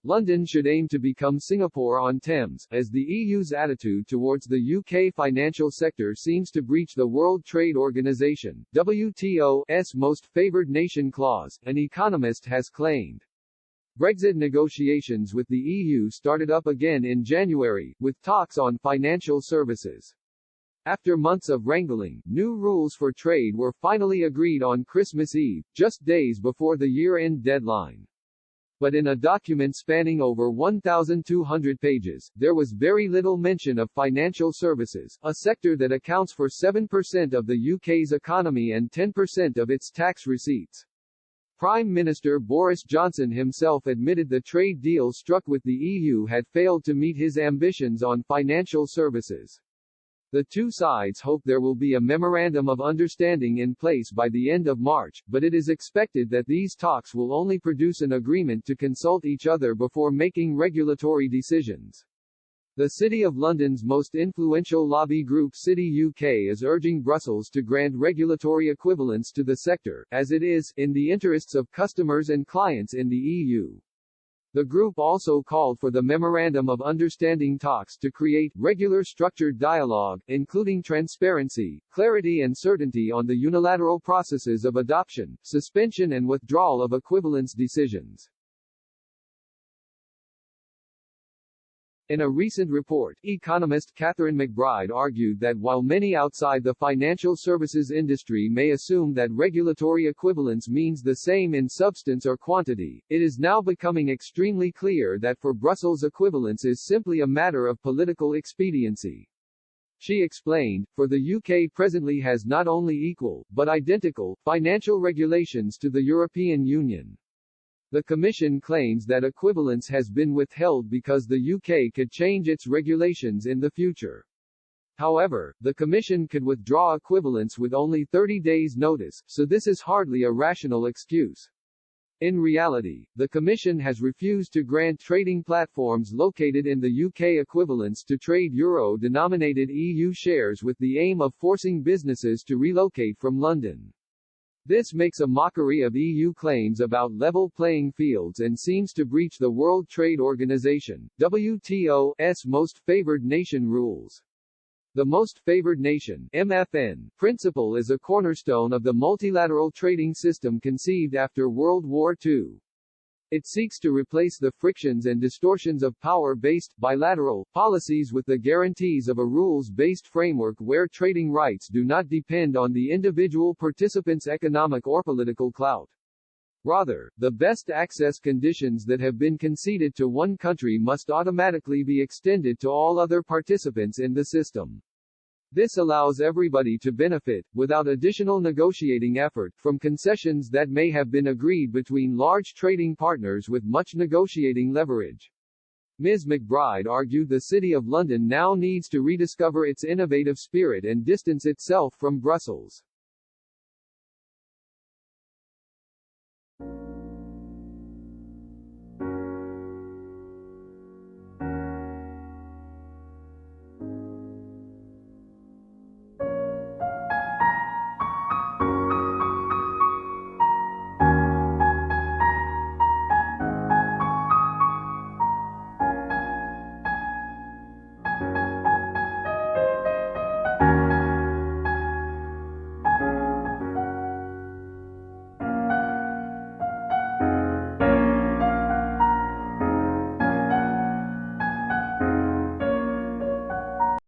London should aim to become Singapore-on-Thames, as the EU's attitude towards the UK financial sector seems to breach the World Trade Organization, WTO's most favoured nation clause, an economist has claimed. Brexit negotiations with the EU started up again in January, with talks on financial services. After months of wrangling, new rules for trade were finally agreed on Christmas Eve, just days before the year-end deadline. But in a document spanning over 1,200 pages, there was very little mention of financial services, a sector that accounts for 7% of the UK's economy and 10% of its tax receipts. Prime Minister Boris Johnson himself admitted the trade deal struck with the EU had failed to meet his ambitions on financial services. The two sides hope there will be a memorandum of understanding in place by the end of March, but it is expected that these talks will only produce an agreement to consult each other before making regulatory decisions. The City of London's most influential lobby group City UK is urging Brussels to grant regulatory equivalence to the sector, as it is, in the interests of customers and clients in the EU. The group also called for the Memorandum of Understanding talks to create regular structured dialogue, including transparency, clarity and certainty on the unilateral processes of adoption, suspension and withdrawal of equivalence decisions. In a recent report, economist Catherine McBride argued that while many outside the financial services industry may assume that regulatory equivalence means the same in substance or quantity, it is now becoming extremely clear that for Brussels equivalence is simply a matter of political expediency. She explained, for the UK presently has not only equal, but identical, financial regulations to the European Union. The Commission claims that equivalence has been withheld because the UK could change its regulations in the future. However, the Commission could withdraw equivalence with only 30 days' notice, so this is hardly a rational excuse. In reality, the Commission has refused to grant trading platforms located in the UK equivalence to trade euro-denominated EU shares with the aim of forcing businesses to relocate from London. This makes a mockery of EU claims about level playing fields and seems to breach the World Trade Organization, WTO's most favored nation rules. The most favored nation (MFN) principle is a cornerstone of the multilateral trading system conceived after World War II. It seeks to replace the frictions and distortions of power-based, bilateral, policies with the guarantees of a rules-based framework where trading rights do not depend on the individual participant's economic or political clout. Rather, the best access conditions that have been conceded to one country must automatically be extended to all other participants in the system. This allows everybody to benefit, without additional negotiating effort, from concessions that may have been agreed between large trading partners with much negotiating leverage. Ms. McBride argued the City of London now needs to rediscover its innovative spirit and distance itself from Brussels.